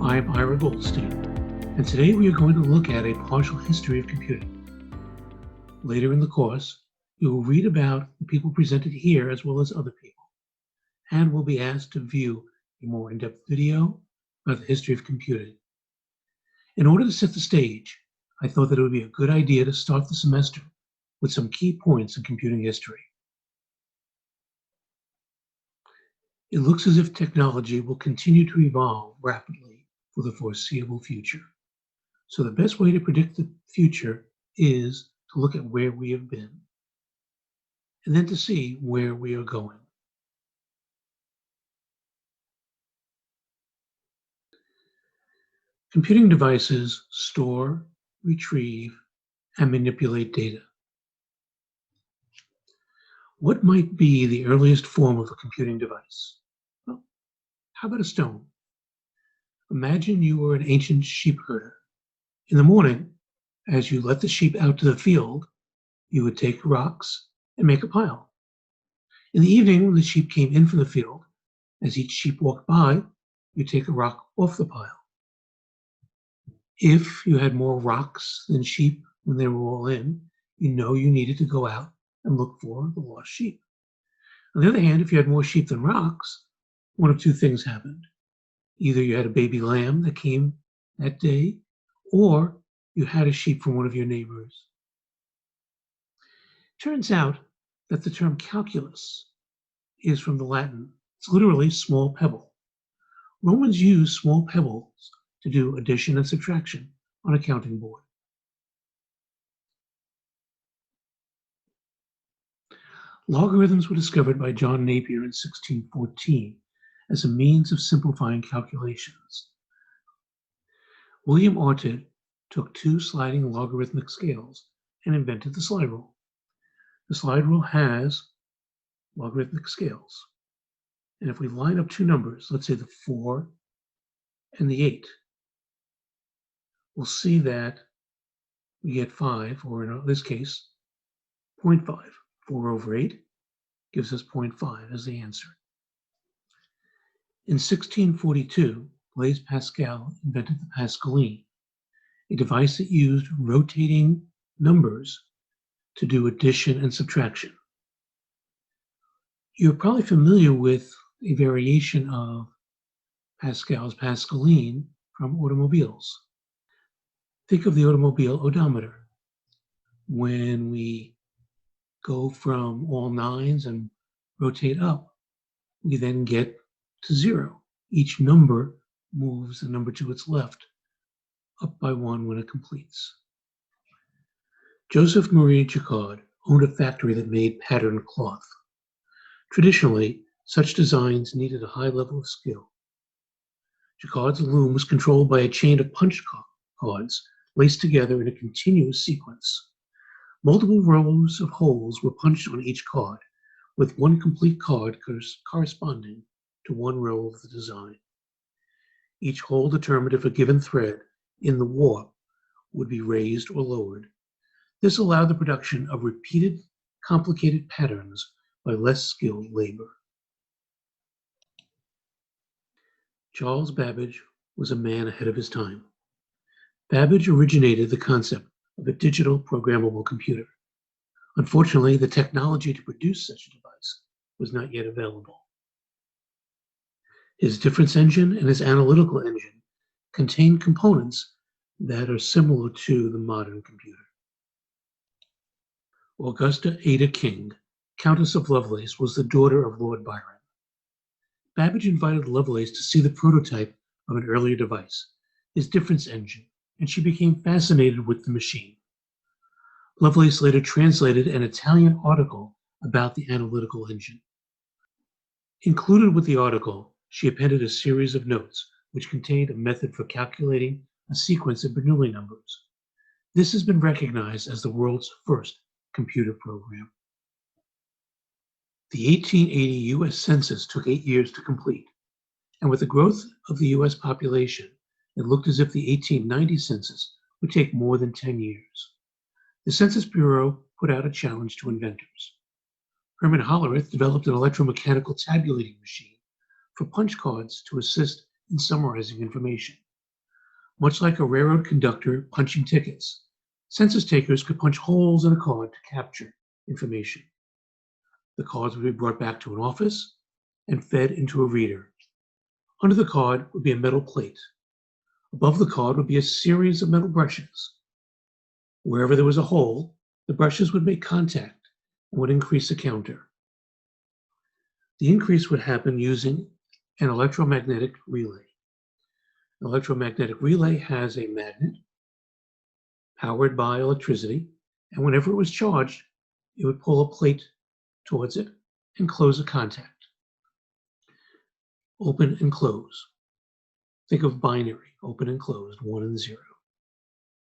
I'm Ira Goldstein, and today we are going to look at a partial history of computing. Later in the course, we will read about the people presented here as well as other people, and we'll be asked to view a more in-depth video about the history of computing. In order to set the stage, I thought that it would be a good idea to start the semester with some key points in computing history. It looks as if technology will continue to evolve rapidly for the foreseeable future. So the best way to predict the future is to look at where we have been, and then to see where we are going. Computing devices store, retrieve, and manipulate data. What might be the earliest form of a computing device? Well, how about a stone? Imagine you were an ancient sheep herder. In the morning, as you let the sheep out to the field, you would take rocks and make a pile. In the evening, when the sheep came in from the field, as each sheep walked by, you take a rock off the pile. If you had more rocks than sheep when they were all in, you know you needed to go out and look for the lost sheep. On the other hand, if you had more sheep than rocks, one of two things happened. Either you had a baby lamb that came that day, or you had a sheep from one of your neighbors. Turns out that the term calculus is from the Latin. It's literally small pebble. Romans used small pebbles to do addition and subtraction on a counting board. Logarithms were discovered by John Napier in 1614 as a means of simplifying calculations. William Orted took two sliding logarithmic scales and invented the slide rule. The slide rule has logarithmic scales. And if we line up two numbers, let's say the 4 and the 8, we'll see that we get 5, or in this case, 0.5. 4 over 8 gives us 0.5 as the answer. In 1642, Blaise Pascal invented the Pascaline, a device that used rotating numbers to do addition and subtraction. You're probably familiar with a variation of Pascal's Pascaline from automobiles. Think of the automobile odometer. When we go from all nines and rotate up, we then get to 0. Each number moves the number to its left, up by 1 when it completes. Joseph Marie Jacquard owned a factory that made patterned cloth. Traditionally, such designs needed a high level of skill. Jacquard's loom was controlled by a chain of punch cards laced together in a continuous sequence. Multiple rows of holes were punched on each card, with one complete card corresponding to one row of the design. Each hole determined if a given thread in the warp would be raised or lowered. This allowed the production of repeated, complicated patterns by less skilled labor. Charles Babbage was a man ahead of his time. Babbage originated the concept of a digital programmable computer. Unfortunately, the technology to produce such a device was not yet available. His difference engine and his analytical engine contain components that are similar to the modern computer. Augusta Ada King, Countess of Lovelace, was the daughter of Lord Byron. Babbage invited Lovelace to see the prototype of an earlier device, his difference engine, and she became fascinated with the machine. Lovelace later translated an Italian article about the analytical engine. Included with the article, she appended a series of notes which contained a method for calculating a sequence of Bernoulli numbers. This has been recognized as the world's first computer program. The 1880 U.S. Census took 8 years to complete, and with the growth of the U.S. population, it looked as if the 1890 census would take more than 10 years. The Census Bureau put out a challenge to inventors. Herman Hollerith developed an electromechanical tabulating machine for punch cards to assist in summarizing information. Much like a railroad conductor punching tickets, census takers could punch holes in a card to capture information. The cards would be brought back to an office and fed into a reader. Under the card would be a metal plate. Above the card would be a series of metal brushes. Wherever there was a hole, the brushes would make contact and would increase the counter. The increase would happen using an electromagnetic relay. An electromagnetic relay has a magnet powered by electricity, and whenever it was charged, it would pull a plate towards it and close a contact. Open and close. Think of binary, open and closed, 1 and 0.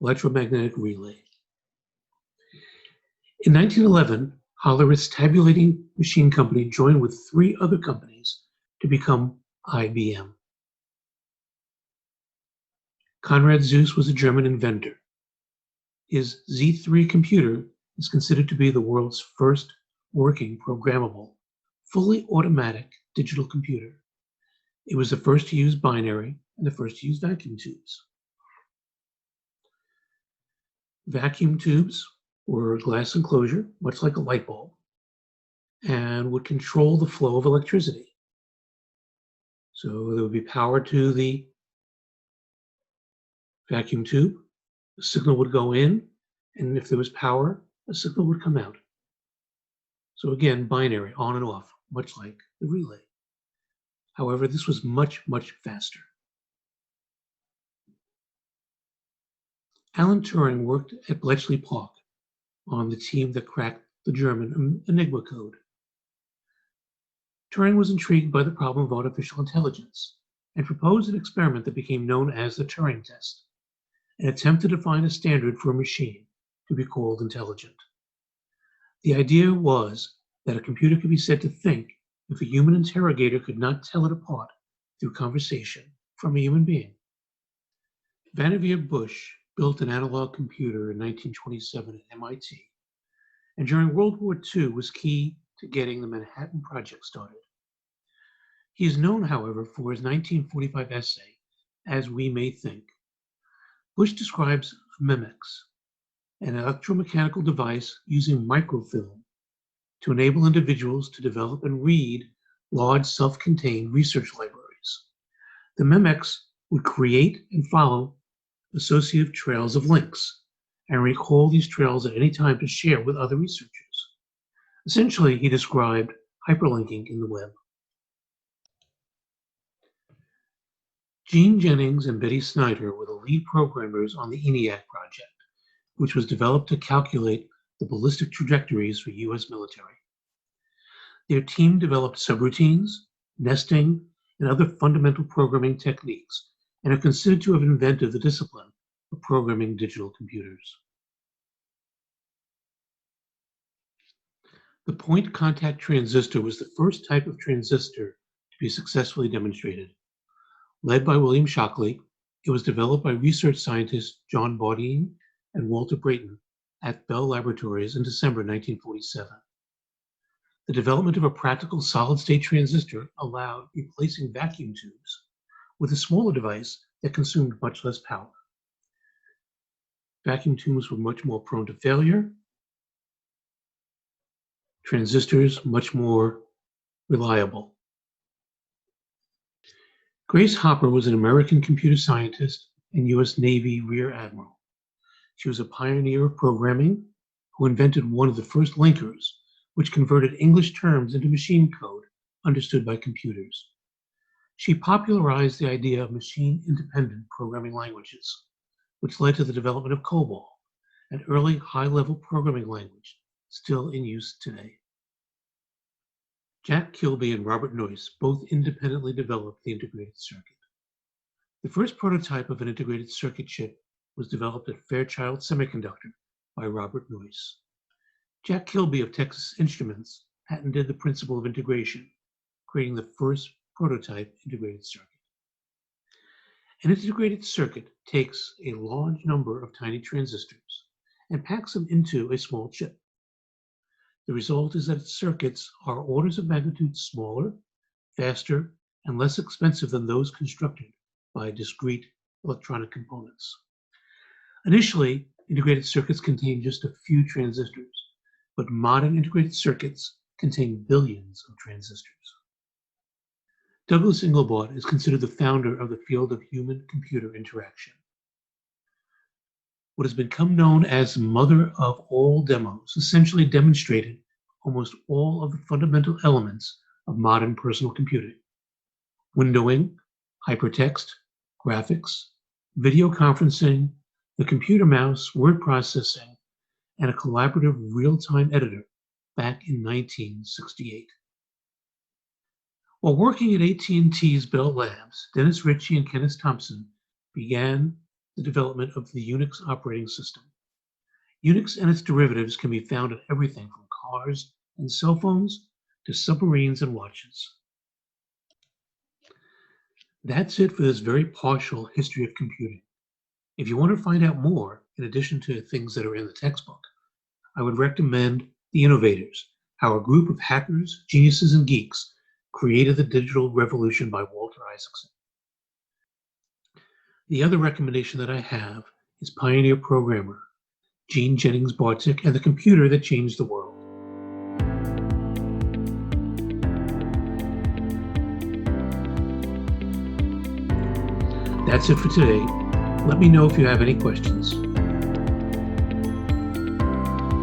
Electromagnetic relay. In 1911, Hollerith's tabulating machine company joined with 3 other companies to become IBM. Konrad Zuse was a German inventor. His Z3 computer is considered to be the world's first working, programmable, fully automatic digital computer. It was the first to use binary and the first to use vacuum tubes. Vacuum tubes were a glass enclosure, much like a light bulb, and would control the flow of electricity. So there would be power to the vacuum tube, a signal would go in, and if there was power, a signal would come out. So again, binary, on and off, much like the relay. However, this was much, much faster. Alan Turing worked at Bletchley Park on the team that cracked the German Enigma code. Turing was intrigued by the problem of artificial intelligence and proposed an experiment that became known as the Turing test, an attempt to define a standard for a machine to be called intelligent. The idea was that a computer could be said to think if a human interrogator could not tell it apart through conversation from a human being. Vannevar Bush built an analog computer in 1927 at MIT, and during World War II was key to getting the Manhattan Project started. He is known, however, for his 1945 essay, As We May Think. Bush describes MEMX, an electromechanical device using microfilm to enable individuals to develop and read large self-contained research libraries. The MEMX would create and follow associative trails of links and recall these trails at any time to share with other researchers. Essentially, he described hyperlinking in the web. Gene Jennings and Betty Snyder were the lead programmers on the ENIAC project, which was developed to calculate the ballistic trajectories for US military. Their team developed subroutines, nesting, and other fundamental programming techniques, and are considered to have invented the discipline of programming digital computers. The point contact transistor was the first type of transistor to be successfully demonstrated. Led by William Shockley, it was developed by research scientists John Bardeen and Walter Brayton at Bell Laboratories in December 1947. The development of a practical solid-state transistor allowed replacing vacuum tubes with a smaller device that consumed much less power. Vacuum tubes were much more prone to failure, transistors much more reliable. Grace Hopper was an American computer scientist and US Navy Rear Admiral. She was a pioneer of programming who invented one of the first linkers, which converted English terms into machine code understood by computers. She popularized the idea of machine-independent programming languages, which led to the development of COBOL, an early high-level programming language still in use today. Jack Kilby and Robert Noyce both independently developed the integrated circuit. The first prototype of an integrated circuit chip was developed at Fairchild Semiconductor by Robert Noyce. Jack Kilby of Texas Instruments patented the principle of integration, creating the first prototype integrated circuit. An integrated circuit takes a large number of tiny transistors and packs them into a small chip. The result is that circuits are orders of magnitude smaller, faster, and less expensive than those constructed by discrete electronic components. Initially, integrated circuits contained just a few transistors, but modern integrated circuits contain billions of transistors. Douglas Engelbart is considered the founder of the field of human-computer interaction. What has become known as mother of all demos essentially demonstrated almost all of the fundamental elements of modern personal computing: windowing, hypertext, graphics, video conferencing, the computer mouse, word processing, and a collaborative real-time editor back in 1968. While working at AT&T's Bell Labs, Dennis Ritchie and Kenneth Thompson began the development of the Unix operating system. Unix and its derivatives can be found in everything from cars and cell phones to submarines and watches. That's it for this very partial history of computing. If you want to find out more, in addition to things that are in the textbook, I would recommend The Innovators, how a group of hackers, geniuses, and geeks created the digital revolution by Walter Isaacson. The other recommendation that I have is Pioneer Programmer, Gene Jennings Bartik, and the Computer That Changed the World. That's it for today. Let me know if you have any questions.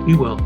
Be well.